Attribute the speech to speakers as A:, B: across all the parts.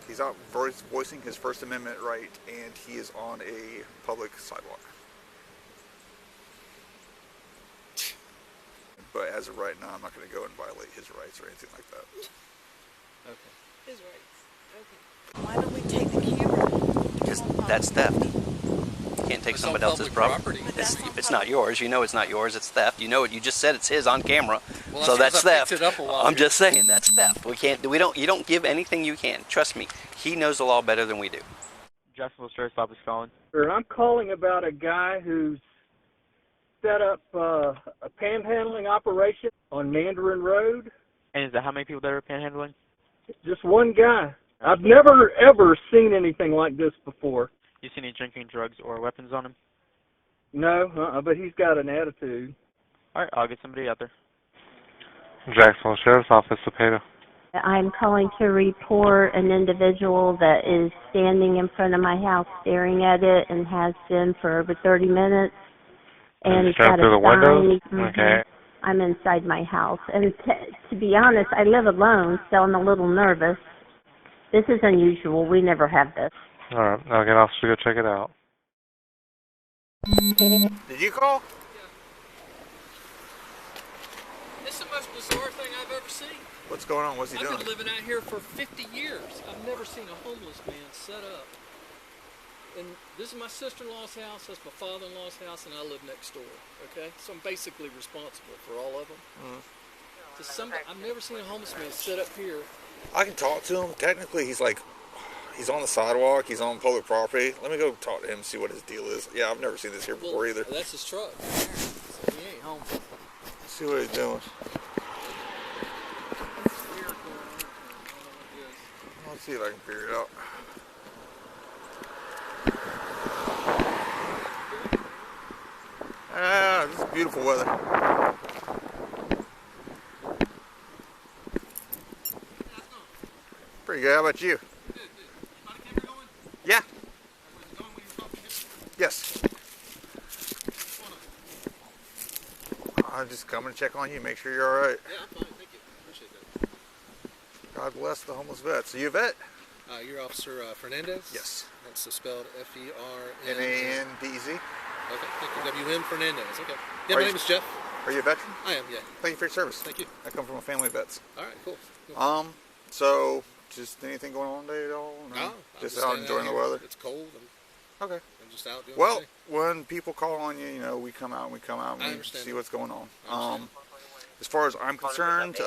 A: he's out voicing his First Amendment right, and he is on a public sidewalk. But as of right now, I'm not going to go and violate his rights or anything like that.
B: Okay.
C: His rights. Okay. Why don't we take the camera?
D: Because that's theft. You can't take somebody else's property. It's not yours. You know it's not yours. It's theft. You know it. You just said it's his on camera.
B: Well,
D: so that's theft.
B: It up a while
D: I'm just saying that's theft. You don't give anything you can. Trust me. He knows the law better than we do.
E: Jacksonville Sheriff's Office calling.
F: I'm calling about a guy who's set up a panhandling operation on Mandarin Road.
E: And is that how many people that are panhandling?
F: Just one guy. I've never, ever seen anything like this before.
E: You see any drinking, drugs, or weapons on him?
F: No, but he's got an attitude.
E: All right, I'll get somebody out there.
G: Jacksonville Sheriff's Office, Cepeda.
H: I'm calling to report an individual that is standing in front of my house staring at it and has been for over 30 minutes. And he's got a
G: through the windows?
H: sign.
G: Okay.
H: I'm inside my house. And to be honest, I live alone, so I'm a little nervous. This is unusual. We never have this.
G: All right, I'll get officer to go check it out.
A: Did you call?
B: Yeah. It's the most bizarre thing I've ever seen.
A: What's going on? What's he doing?
B: I've been living out here for 50 years. I've never seen a homeless man set up. And this is my sister-in-law's house, that's my father-in-law's house, and I live next door, okay? So I'm basically responsible for all of them. I've never seen a homeless man sit up here.
A: I can talk to him. Technically, he's on the sidewalk. He's on public property. Let me go talk to him and see what his deal is. Yeah, I've never seen this here before either.
B: That's his truck. So he ain't home.
A: Let's see what he's doing. Let's see if I can figure it out. Ah, this is beautiful weather. Pretty good. How about you?
B: Good.
A: Yeah. Yes. I'm just coming to check on you, make sure you're all right.
B: Yeah, I'm fine. Thank you. Appreciate that.
A: God bless the homeless vets. Are you a vet?
B: You're Officer Fernandez?
A: Yes.
B: That's spelled F-E-R-N-A-N-D-E-Z.
A: N-A-N-D-E-Z.
B: Okay, thank you. W-M Fernandez. Okay. Yeah, my name is Jeff.
A: Are you a veteran?
B: I am, yeah.
A: Thank you for your service.
B: Thank you.
A: I come from a family of vets.
B: All right, cool.
A: So, just anything going on today at all?
B: No.
A: Just out enjoying the weather?
B: It's cold.
A: Okay.
B: I'm just out doing
A: Well,
B: my thing.
A: when people call on you, we come out and we see what's going on. As far as I'm concerned,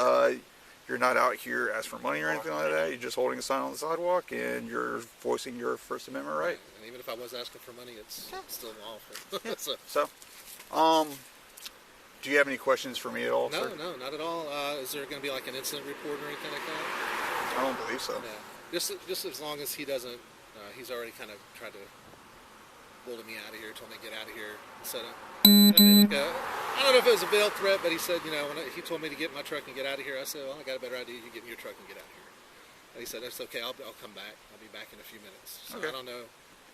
A: you're not out here asking for money or anything like that. You're just holding a sign on the sidewalk and you're voicing your First Amendment right.
B: And even if I was asking for money, it's still lawful.
A: So, do you have any questions for me at all, sir?
B: No, not at all. Is there going to be like an incident report or anything like that?
A: I don't believe so.
B: Yeah. Just as long as he doesn't, he's already kind of tried to bully me out of here, told me to get out of here, etc. I don't know if it was a veiled threat, but he said, when he told me to get in my truck and get out of here, I said, well, I got a better idea. You get in your truck and get out of here. And he said, that's okay. I'll come back. I'll be back in a few minutes. So
A: okay.
B: I don't know.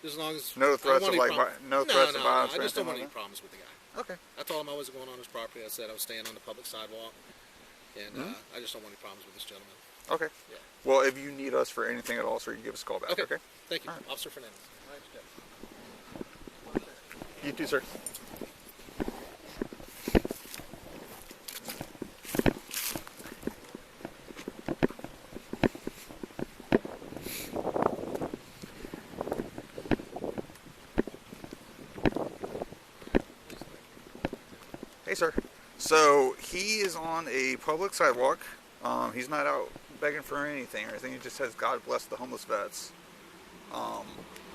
B: As long as
A: no threats of no threats of violence.
B: I just don't want any problems with the guy.
A: Okay.
B: I told him I wasn't going on his property. I said I was staying on the public sidewalk, and I just don't want any problems with this gentleman.
A: Okay.
B: Yeah.
A: Well, if you need us for anything at all, sir, you give us a call back. Okay.
B: Thank you,
A: right.
B: Officer Fernandez. All right, Jeff.
A: You too, sir. Hey, sir. So he is on a public sidewalk. He's not out begging for anything or anything. He just says, "God bless the homeless vets."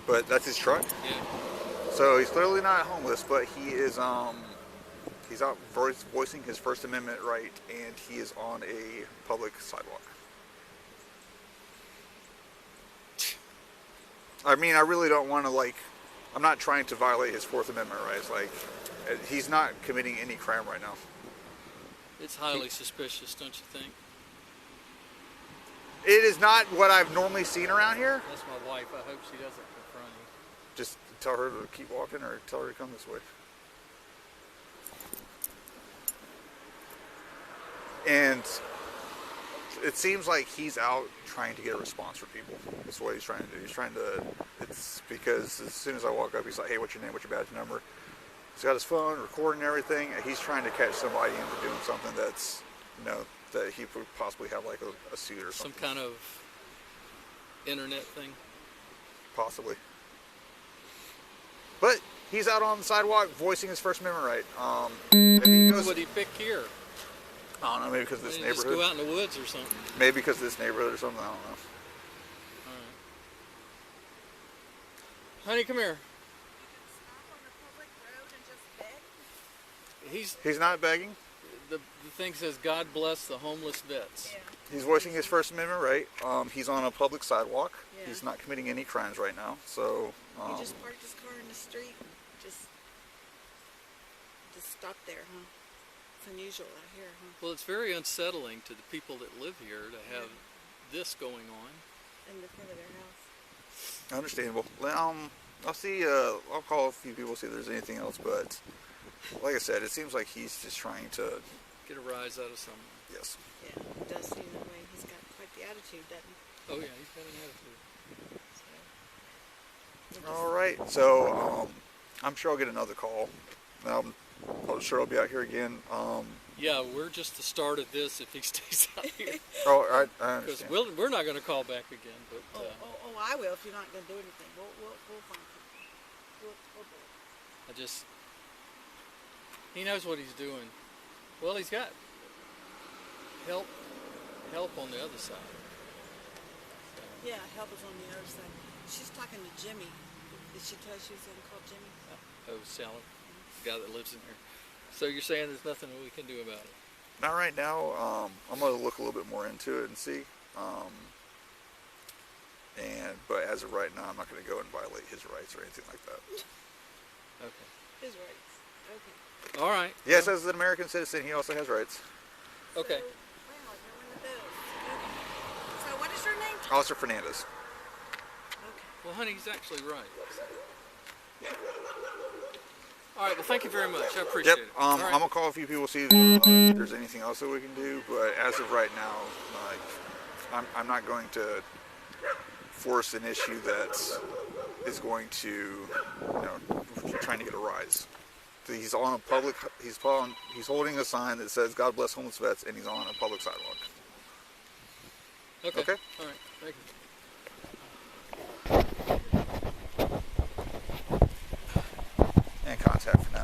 A: But that's his truck.
B: Yeah.
A: So he's clearly not homeless, but he is he's out voicing his First Amendment right, and he is on a public sidewalk. I mean, I really don't want to I'm not trying to violate his Fourth Amendment rights. He's not committing any crime right now.
B: It's highly suspicious, don't you think?
A: It is not what I've normally seen around here.
B: That's my wife. I hope she doesn't confront him.
A: Just tell her to keep walking or tell her to come this way. And it seems like he's out trying to get a response from people. That's what he's trying to do. He's trying to. It's because as soon as I walk up, he's like, "Hey, what's your name? What's your badge number?" He's got his phone recording everything. And he's trying to catch somebody into doing something that's, that he would possibly have like a suit or something.
I: Some kind of internet thing.
A: Possibly. But he's out on the sidewalk voicing his First Amendment right. Maybe he goes,
I: What would he pick here?
A: I don't know, maybe because of this neighborhood.
I: Just go out in the woods or something.
A: Maybe because of this neighborhood or something, I don't know.
I: All right. Honey, come here.
A: He's not begging.
I: The thing says, God bless the homeless vets.
C: Yeah.
A: He's voicing his First Amendment right. He's on a public sidewalk.
C: Yeah.
A: He's not committing any crimes right now. So.
C: He just parked his car in the street. Just stopped there, huh? It's unusual out here, huh?
I: Well, it's very unsettling to the people that live here to have this going on.
C: In the front of their house.
A: Understandable. I'll see. I'll call a few people, see if there's anything else. But like I said, it seems like he's just trying to
I: get a rise out of someone.
A: Yes.
C: Yeah, it does seem that way. He's got quite the attitude, doesn't he?
I: Oh yeah, he's got an attitude.
A: All right. So I'm sure I'll get another call. I'm sure I'll be out here again.
I: Yeah, we're just the start of this if he stays out here.
A: Oh, I
I: Because
A: understand.
I: we're not going to call back again. But
C: I will if you're not going to do anything. We'll find something. We'll do it.
I: he knows what he's doing. Well, he's got help on the other side.
C: Yeah, help is on the other side. She's talking to Jimmy. Did she tell you she was going to call Jimmy?
I: Oh, Sally, the guy that lives in here. So you're saying there's nothing we can do about it?
A: Not right now. I'm going to look a little bit more into it and see. But as of right now, I'm not going to go and violate his rights or anything like that.
I: Okay.
C: His rights. Okay.
I: All right.
A: Yes, as an American citizen, he also has rights.
I: Okay.
C: So what is your name?
A: Officer Fernandez.
I: Well, honey, he's actually right. All right. Well, thank you very much. I appreciate it.
A: I'm
I: right.
A: gonna call a few people, see if there's anything else that we can do. But as of right now, I'm not going to force an issue that is going to, trying to get a rise. He's on a public. He's holding a sign that says "God bless homeless vets," and he's on a public sidewalk.
I: Okay.
A: Okay.
I: All right. Thank you.
A: And contact for now.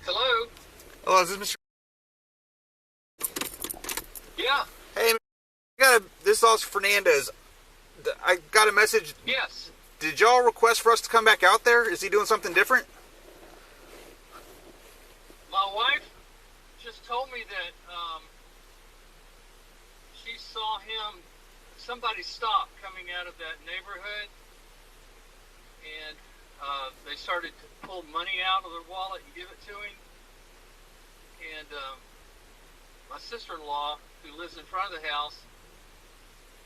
J: Hello?
A: Hello, is this Mr.
J: Yeah.
A: Hey, this is Officer Fernandez. I got a message.
J: Yes.
A: Did y'all request for us to come back out there? Is he doing something different?
J: My wife just told me that she saw him, somebody stopped coming out of that neighborhood, and they started to pull money out of their wallet and give it to him. And my sister-in-law, who lives in front of the house,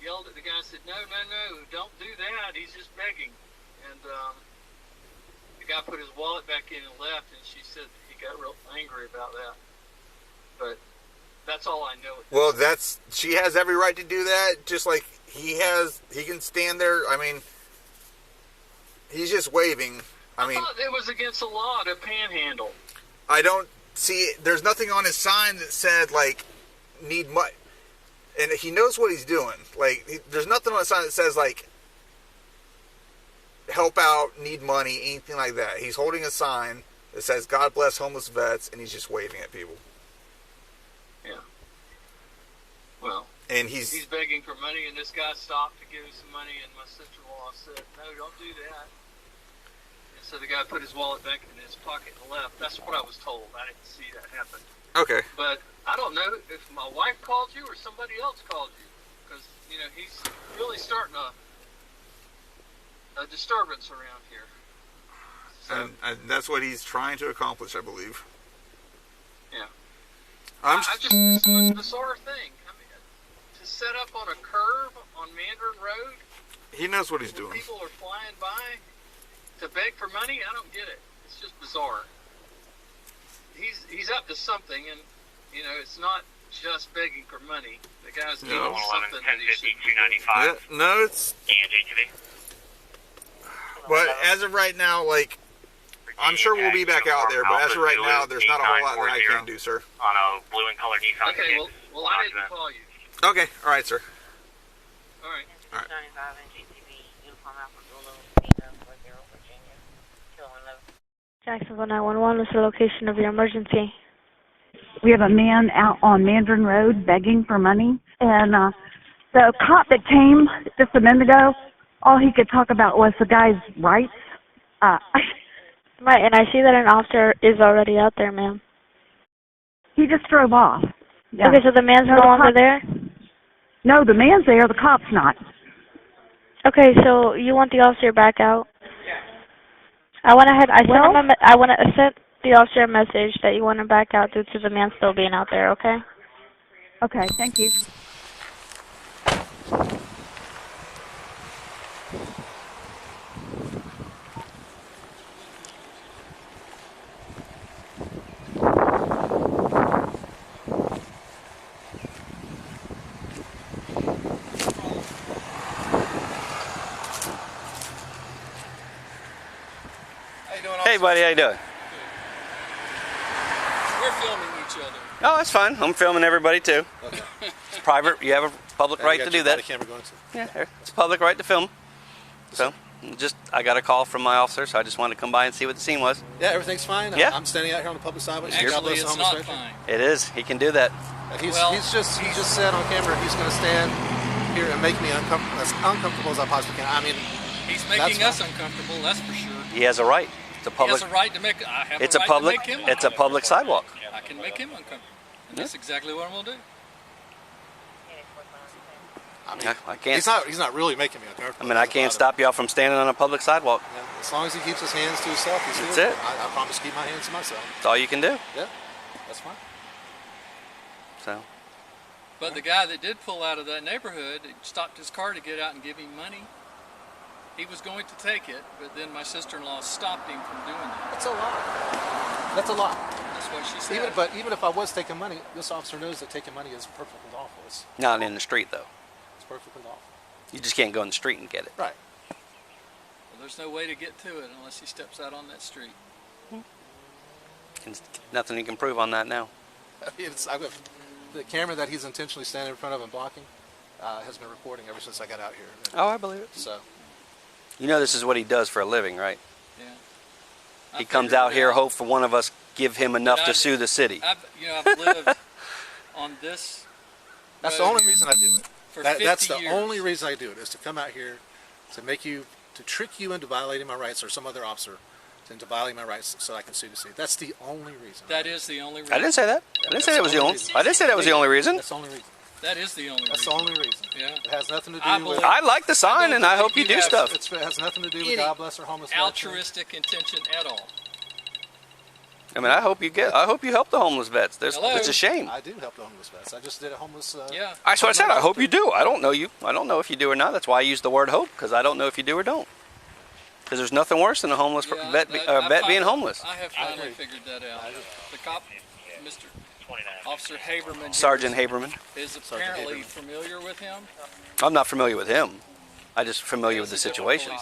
J: yelled at the guy and said, no, don't do that. He's just begging. And the guy put his wallet back in and left, and she said he got real angry about that. But that's all I know.
A: Well, she has every right to do that, just like he can stand there. I mean, he's just waving.
J: I thought it was against the law to panhandle.
A: I don't see, there's nothing on his sign that said, like, need money. And he knows what he's doing. Like, there's nothing on the sign that says, like, help out, need money, anything like that. He's holding a sign that says, God bless homeless vets, and he's just waving at people.
J: Yeah. Well,
A: and
J: he's begging for money, and this guy stopped to give him some money, and my sister-in-law said, no, don't do that. And so the guy put his wallet back in his pocket and left. That's what I was told. I didn't see that happen.
A: Okay.
J: But I don't know if my wife called you or somebody else called you, because he's really starting a disturbance around here. So,
A: and that's what he's trying to accomplish, I believe.
J: Yeah. It's the most bizarre thing. I mean, to set up on a curve on Mandarin Road.
A: He knows what he's doing.
J: People are flying by to beg for money. I don't get it. It's just bizarre. He's up to something, and you know, it's not just begging for money. The guy's doing something that he should be doing.
A: Yeah, no, it's. But as of right now, like, I'm sure we'll be back out there. But as of right now, there's not a whole lot that I can do, sir.
K: On a blue and color Nissan.
J: Okay, well, I didn't call you.
A: Okay, all right, sir.
J: All right.
A: All right.
L: Jacksonville 911, what's the location of your emergency?
M: We have a man out on Mandarin Road begging for money, and the cop that came just a minute ago, all he could talk about was the guy's rights.
L: Right, and I see that an officer is already out there, ma'am.
M: He just drove off. Yeah.
L: Okay, so the man's no longer there?
M: No, the man's there, the cop's not.
L: Okay, so you want the officer back out? I went ahead, I sent the officer a message that you want him back out due to the man still being out there, okay?
M: Okay, thank you.
D: Hey, buddy, how you doing?
I: We're filming each other.
D: Oh, that's fine. I'm filming everybody too.
B: Okay.
D: It's private. You have a public right to do that.
B: Camera going to.
D: Yeah, it's a public right to film. So, I got a call from my officer, so I just wanted to come by and see what the scene was.
B: Yeah, everything's fine.
D: Yeah.
B: I'm standing out here on the public sidewalk.
I: Actually, it's not fine.
D: It is. He can do that.
B: He just said on camera he's going to stand here and make me as uncomfortable as I possibly can. I mean,
I: he's making us uncomfortable. That's for sure.
D: He has a right. It's a public.
I: He has a right to make. I have
D: it's
I: a right
D: public.
I: to make him
D: It's a public sidewalk.
I: I can make him uncomfortable, and that's exactly what I'm gonna do.
B: I mean,
D: I can't.
B: He's not really making me uncomfortable.
D: I mean, I can't stop y'all from standing on a public sidewalk.
B: Yeah, as long as he keeps his hands to himself, he's
D: That's
B: here.
D: it.
B: I promise to keep my hands to myself.
D: That's all you can do.
B: Yeah, that's fine.
D: So.
I: But the guy that did pull out of that neighborhood stopped his car to get out and give him money. He was going to take it, but then my sister-in-law stopped him from doing that.
B: That's a lot. That's a lot.
I: That's what she said.
B: Even if I was taking money, this officer knows that taking money is perfectly lawful. It's
D: Not in the street though.
B: perfectly lawful.
D: You just can't go in the street and get it.
B: Right.
I: Well, there's no way to get to it unless he steps out on that street.
D: Nothing you can prove on that now.
B: The camera that he's intentionally standing in front of and blocking has been recording ever since I got out here.
D: Oh, I believe it.
B: So.
D: You know this is what he does for a living, right?
I: Yeah.
D: He comes out here, hope for one of us give him enough to sue the city.
I: I've lived on this.
B: That's the only reason I do it.
I: For
B: That's
I: 50
B: the only reason I do it, is to come out here to trick you into violating my rights, or some other officer into violating my rights, so I can sue the city. That's the only reason.
I: That is the only reason.
D: I didn't say that. I didn't say that was the only. I didn't say that was the only reason.
B: That's the only reason.
I: That is the only reason.
B: That's the only reason.
I: Yeah.
B: It has nothing to do with.
D: I like the sign, and I hope you do stuff.
B: It has nothing to do with
I: Any
B: God bless our homeless.
I: altruistic intention at all.
D: I mean, I hope you help the homeless vets. It's a shame.
B: I do help the homeless vets. I just did a homeless.
I: Yeah.
D: That's what I said. I hope you do. I don't know you. I don't know if you do or not. That's why I use the word hope, because I don't know if you do or don't. Because there's nothing worse than a homeless vet being homeless.
I: I have finally figured that out. The cop, Mr. Officer Haberman.
D: Sergeant Haberman.
I: Is apparently familiar with him.
D: I'm not familiar with him. I'm just familiar with the situation.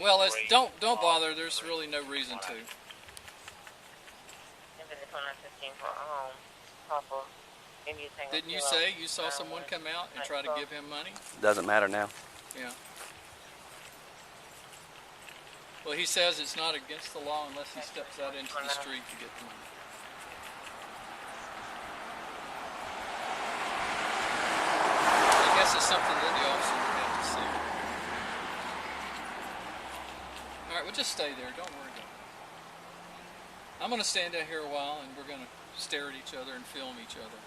I: Well, don't bother. There's really no reason to. Didn't you say you saw someone come out and try to give him money?
D: Doesn't matter now.
I: Yeah. Well, he says it's not against the law unless he steps out into the street to get the money. I guess it's something that the officer would have to see. All right, we'll just stay there. Don't worry about it. I'm going to stand out here a while, and we're going to stare at each other and film each other.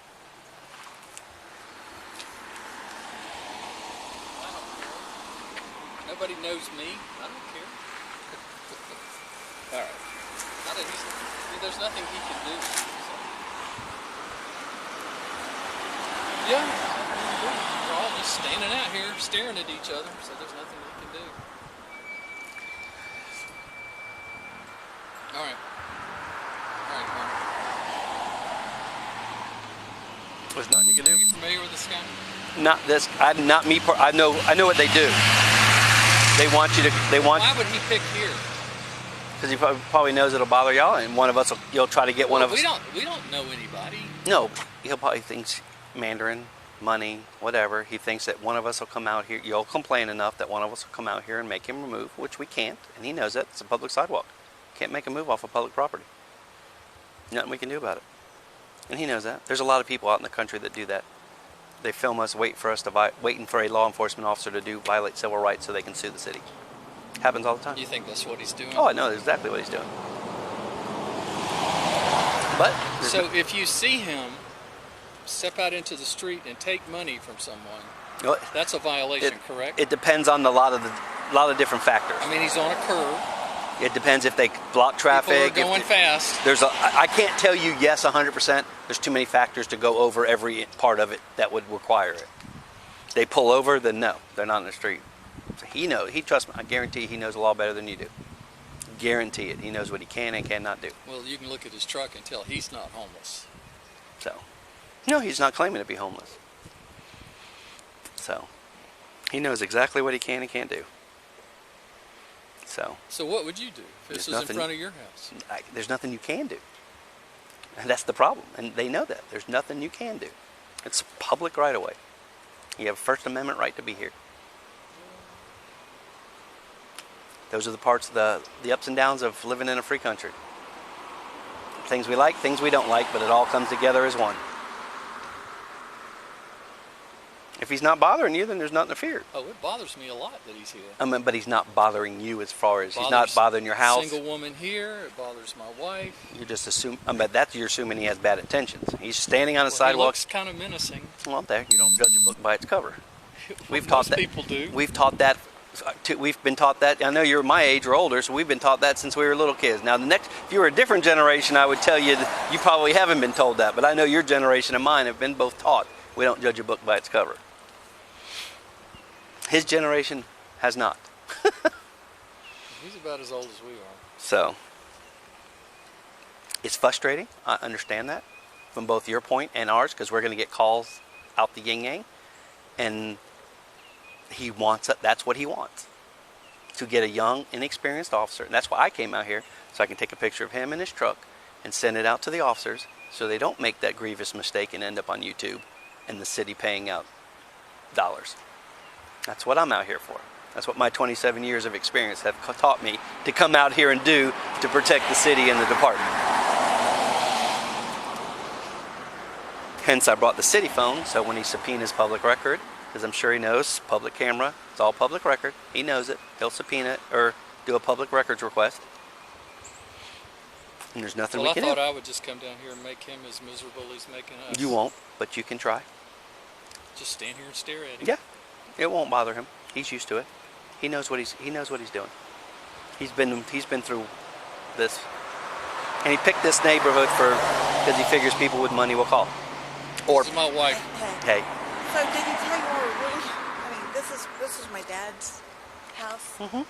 I: I don't care. Nobody knows me. I don't care. All right. it. There's nothing he can do. So. Yeah, we're all just standing out here staring at each other, so there's nothing we can do. All right. Carmen.
D: There's nothing you can do.
I: Are you familiar with this guy?
D: Not this. Not me. I know what they do. They want you to.
I: Why would he pick here?
D: Because he probably knows it'll bother y'all, and one of us you'll try to get one of us.
I: We don't know anybody.
D: No, he'll probably thinks Mandarin, money, whatever. He thinks that one of us will come out here. You'll complain enough that one of us will come out here and make him remove, which we can't, and he knows that. It's a public sidewalk. Can't make a move off of public property. Nothing we can do about it. And he knows that. There's a lot of people out in the country that do that. They film us, waiting for a law enforcement officer to violate civil rights so they can sue the city. Happens all the time.
I: You think that's what he's doing?
D: Oh, I know exactly what he's doing. But
I: so if you see him step out into the street and take money from someone, that's a violation, correct?
D: It depends on a lot of different factors.
I: I mean, he's on a curb.
D: It depends if they block traffic.
I: People are going fast.
D: I can't tell you yes 100%. There's too many factors to go over every part of it that would require it. They pull over, then no, they're not in the street. So he knows. He trusts me. I guarantee he knows the law better than you do. Guarantee it. He knows what he can and cannot do.
I: Well, you can look at his truck and tell he's not homeless.
D: So, no, he's not claiming to be homeless. So, he knows exactly what he can and can't do.
I: So what would you do if this was in front of your house?
D: There's nothing you can do. And that's the problem. And they know that. There's nothing you can do. It's public right away. You have a First Amendment right to be here. Those are the parts, the ups and downs of living in a free country. Things we like, things we don't like, but it all comes together as one. If he's not bothering you, then there's nothing to fear.
I: Oh, it bothers me a lot that he's here.
D: But he's not bothering you as far as he's not bothering your house.
I: Single woman here. It bothers my wife.
D: You just assume. But you're assuming he has bad intentions. He's standing on a sidewalk.
I: He looks kind of menacing.
D: Well, there you don't judge a book by its cover. We've taught that.
I: People do.
D: We've taught that. We've been taught that. I know you're my age or older, so we've been taught that since we were little kids. Now, if you were a different generation, I would tell you that you probably haven't been told that. But I know your generation and mine have been both taught we don't judge a book by its cover. His generation has not.
I: He's about as old as we are.
D: So, it's frustrating. I understand that from both your point and ours, because we're going to get calls out the yin-yang. And he wants it. That's what he wants. To get a young, inexperienced officer. And that's why I came out here, so I can take a picture of him in his truck and send it out to the officers so they don't make that grievous mistake and end up on YouTube and the city paying out dollars. That's what I'm out here for. That's what my 27 years of experience have taught me to come out here and do to protect the city and the department. Hence, I brought the city phone, so when he subpoenas public record, because I'm sure he knows, public camera, it's all public record. He knows it. He'll subpoena it or do a public records request. And there's nothing we can do.
I: Well, I thought I would just come down here and make him as miserable as he's making us.
D: You won't, but you can try.
I: Just stand here and stare at him.
D: Yeah. It won't bother him. He's used to it. He knows what he's doing. He's been through this, and he picked this neighborhood because he figures people with money will call. Or
I: this is my wife.
D: Hey.
C: So did he tell you where we're really? I mean, this is my dad's house.
D: Mm-hmm.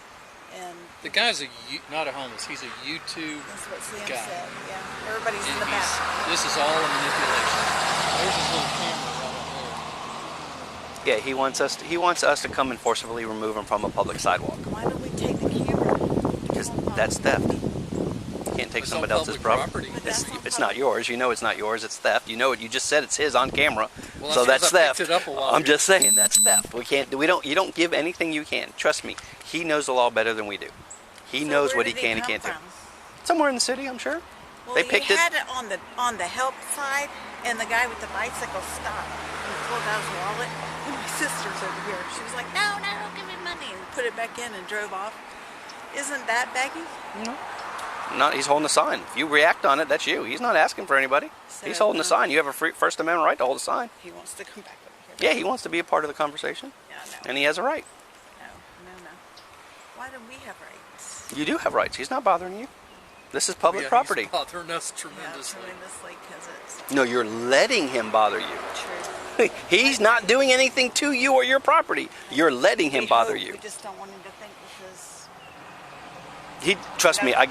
C: And
I: the guy's not a homeless. He's a YouTube
C: that's what Sam
I: guy.
C: said. Yeah. Everybody's in the back.
I: This is all a manipulation. There's his little camera.
D: Yeah, he wants us to come and forcibly remove him from a public sidewalk.
C: Why don't we take the camera?
D: Because that's theft. You can't take somebody else's property. It's not yours. You know it's not yours. It's theft. You know it. You just said it's his on camera.
I: Well,
D: so that's theft. I'm
I: ago.
D: just saying that's theft. You don't give anything you can. Trust me. He knows the law better than we do. He knows what he can and can't do. Somewhere in the city, I'm sure.
C: Well,
D: they picked it
C: had it on the help side, and the guy with the bicycle stopped and pulled out his wallet. And my sister's over here. She was like, "No, don't give me money," and put it back in and drove off. Isn't that baggy?
D: No. Not. He's holding a sign. If you react on it, that's you. He's not asking for anybody. So, he's holding a sign. You have a First Amendment right to hold a sign.
C: He wants to come back over here.
D: Yeah, he wants to be a part of the conversation.
C: Yeah, I know.
D: And he has a right.
C: No. Why do we have rights?
D: You do have rights. He's not bothering you. This is public
I: Yeah,
D: property.
I: He's bothering us tremendously.
C: Yeah, tremendously, because it's
D: No, you're letting him bother you.
C: true.
D: He's not doing anything to you or your property. You're letting him bother you.
C: We just don't want him to think because
D: Trust me, I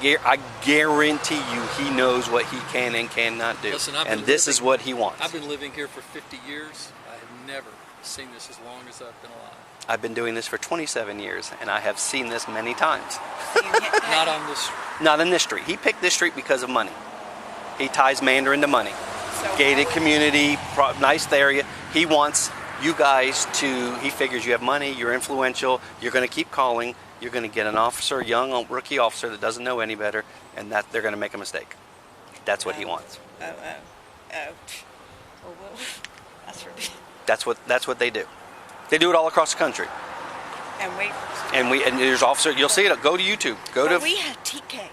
D: guarantee you he knows what he can and cannot do.
I: Listen,
D: and this is what he wants.
I: I've been living here for 50 years. I have never seen this as long as I've been alive.
D: I've been doing this for 27 years, and I have seen this many times.
I: Not on this.
D: Not in this street. He picked this street because of money. He ties Mandarin to money. Gated community, nice area. He wants you guys to, he figures you have money, you're influential, you're going to keep calling, you're going to get an officer, young rookie officer that doesn't know any better, and that they're going to make a mistake. That's what he wants.
C: Oh, well, that's ridiculous.
D: That's what they do. They do it all across the country.
C: And wait.
D: And there's officer. You'll see it. Go to YouTube.
C: We have TK.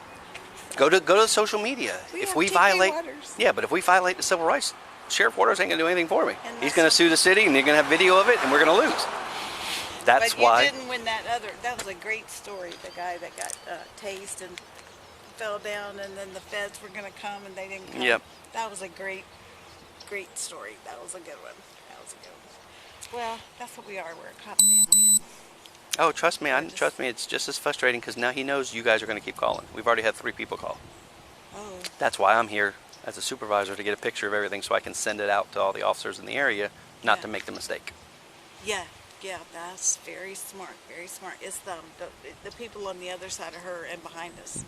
D: Go to social media. If we violate, yeah, but if we violate the civil rights, Sheriff Waters ain't gonna do anything for me. He's gonna sue the city, and they're gonna have video of it, and we're gonna lose. That's why.
C: But you didn't win that other. That was a great story. The guy that got tased and fell down, and then the feds were gonna come, and they didn't come.
D: Yep.
C: That was a great story. That was a good one. Well, that's what we are. We're a cop family. And
D: Oh, trust me. Trust me. It's just as frustrating because now he knows you guys are gonna keep calling. We've already had 3 people call.
C: oh,
D: That's why I'm here as a supervisor to get a picture of everything so I can send it out to all the officers in the area, not to make the mistake.
C: yeah, that's very smart. Very smart. It's the people on the other side of her and behind us.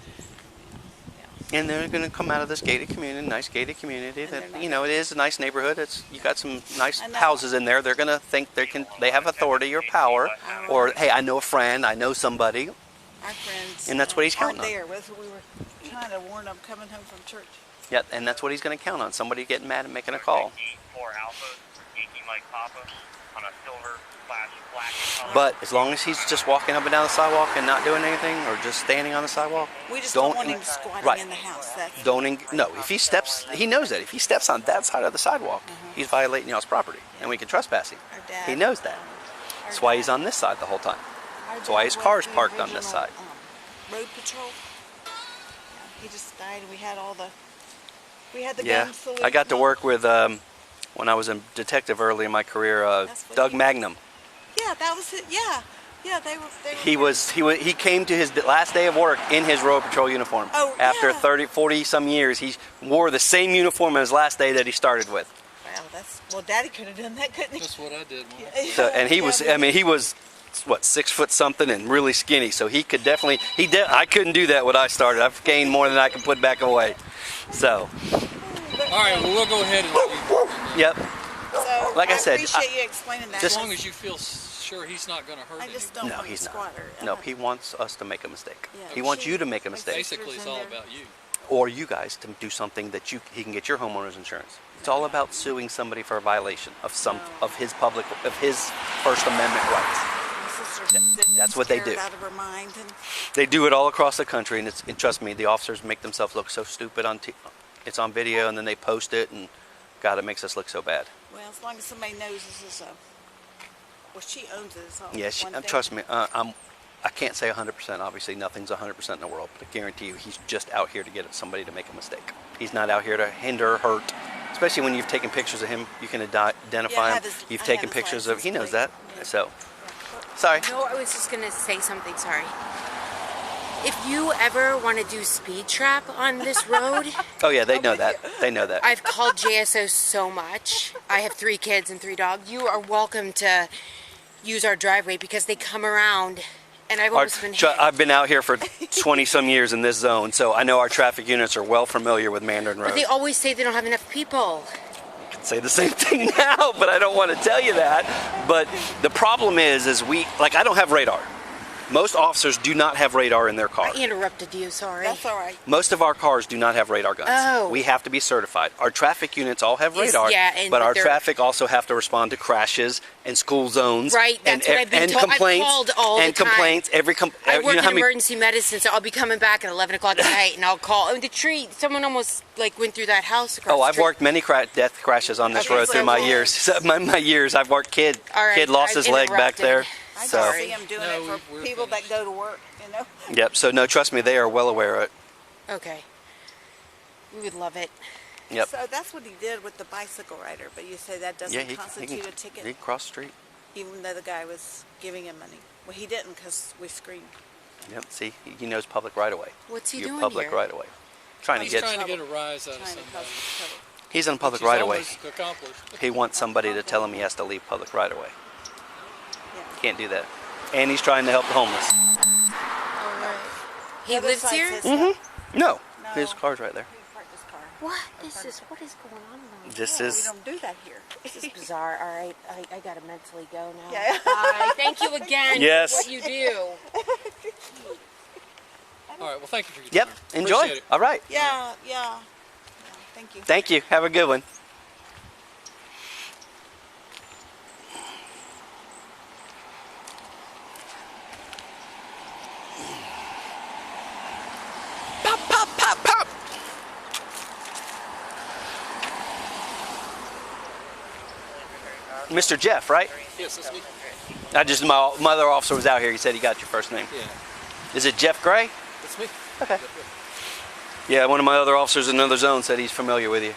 D: And they're going to come out of this gated community, nice gated community. That it is a nice neighborhood. You got some nice houses in there. They're going to think they have authority or power, or hey, I know a friend, I know somebody.
C: Our friends.
D: And that's what he's counting on.
C: There, that's what we were trying to warn them coming home from church.
D: Yeah, and that's what he's going to count on. Somebody getting mad and making a call. But as long as he's just walking up and down the sidewalk and not doing anything, or just standing on the sidewalk,
C: we just don't want him squatting in the house.
D: No. If he steps, he knows that. If he steps on that side of the sidewalk, he's violating y'all's property, and we can trespass him. He knows that. That's why he's on this side the whole time. That's why his car's parked on this side.
C: Road patrol. He just died, and we had the
D: Yeah,
C: gun salute.
D: I got to work with when I was a detective early in my career, Doug Magnum.
C: Yeah, that was it. Yeah, they were.
D: He came to his last day of work in his road patrol uniform.
C: Oh,
D: After 40 some years, he wore the same uniform on his last day that he started with.
C: Wow, Daddy could have done that, couldn't he?
I: That's what I did.
D: So, and he was what, 6 foot something and really skinny, so he could definitely I couldn't do that when I started. I've gained more than I can put back away. So
I: All right, well, we'll go ahead and
D: yep.
C: So
D: Like I said,
C: appreciate you explaining that.
I: as long as you feel sure he's not going to hurt
C: I just
I: anyone.
C: don't
D: No,
C: want
D: he's
C: a
D: not.
C: squatter.
D: No, he wants us to make a mistake.
C: Yeah.
D: He wants you to make a mistake.
I: Basically, it's all about you.
D: Or you guys to do something that he can get your homeowner's insurance. It's all about suing somebody for a violation of his First Amendment rights. That's what they do.
C: Out of her mind and
D: They do it all across the country, and trust me, the officers make themselves look so stupid it's on video, and then they post it, and God, it makes us look so bad.
C: well, as long as somebody knows this is she owns it. It's all
D: Yeah,
C: one thing.
D: trust me, I can't say 100%. Obviously, nothing's 100% in the world, but I guarantee you, he's just out here to get somebody to make a mistake. He's not out here to hinder or hurt. Especially when you've taken pictures of him, you can identify him. You've taken pictures of. He knows that. So, sorry.
K: No, I was just gonna say something. Sorry. If you ever want to do speed trap on this road,
D: Oh yeah, they know that. They know that.
K: I've called JSO so much. I have 3 kids and 3 dogs. You are welcome to use our driveway because they come around, and I've always been.
D: I've been out here for 20 some years in this zone, so I know our traffic units are well familiar with Mandarin Road.
K: But they always say they don't have enough people.
D: I could say the same thing now, but I don't want to tell you that. But the problem is I don't have radar. Most officers do not have radar in their car.
K: I interrupted you. Sorry.
C: That's all right.
D: Most of our cars do not have radar guns.
K: Oh.
D: We have to be certified. Our traffic units all have radar, but our traffic also have to respond to crashes and school zones.
K: Right, that's what I've been told.
D: Complaints,
K: I've called all the time.
D: Complaints.
K: I work in emergency medicine, so I'll be coming back at 11 o'clock at night, and I'll call. Oh, the tree, someone almost went through that house across the
D: I've
K: street.
D: worked many death crashes on this road through my years. So my years, I've worked kid lost his leg back there.
C: I
D: So.
C: see them doing it for people that go to work,
D: Yep. So no, trust me, they are well aware of it.
K: Okay. We would love it.
D: Yep.
C: So that's what he did with the bicycle rider, but you say that doesn't
D: Yeah, he
C: constitute
D: can,
C: a ticket,
D: he can cross the street.
C: even though the guy was giving him money. Well, he didn't because we screamed.
D: Yep. See, he knows public right away.
K: What's he
D: You're
K: doing
D: public
K: here?
D: right away. Trying to
I: He's
D: get.
I: trying to get a rise out of
C: Trying to
I: somebody.
C: cause trouble.
D: He's in public
I: Which he's
D: right away.
I: almost accomplished.
D: He wants somebody to tell him he has to leave public right away.
C: Yeah.
D: Can't do that. And he's trying to help the homeless.
K: All right. He
C: The other
K: lives
C: side's
K: here?
C: his
D: Mm-hmm. No,
C: No.
D: his car's right there.
C: He parked his car.
K: What? What is going on?
D: This
C: Yeah,
D: is.
C: we don't do that here.
K: This is bizarre. All right. I gotta mentally go now.
C: Yeah.
K: Bye. Thank you again
D: Yes.
K: for what you do.
I: All right. Well, thank you for your
D: Yep.
I: time.
D: Enjoy.
I: Appreciate it.
D: All right.
C: Yeah. Thank you.
D: Thank you. Have a good one. Pop, pop, pop, pop. Mr. Jeff, right?
B: Yes, that's me.
D: My other officer was out here. He said he got your first name.
B: Yeah,
D: Is it Jeff Gray?
B: that's me.
D: Okay. Yeah, one of my other officers in another zone said he's familiar with you.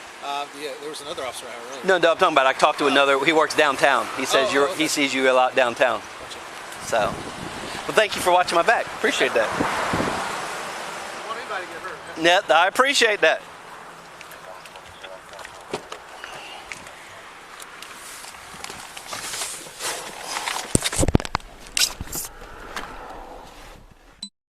B: Yeah, there was another officer out earlier.
D: No, I'm talking about. I talked to another. He works downtown. He says
B: Oh, okay.
D: he sees you a lot downtown.
B: Gotcha.
D: So, well, thank you for watching my back. Appreciate that.
B: I don't want anybody to get hurt, man.
D: Yeah, I appreciate that.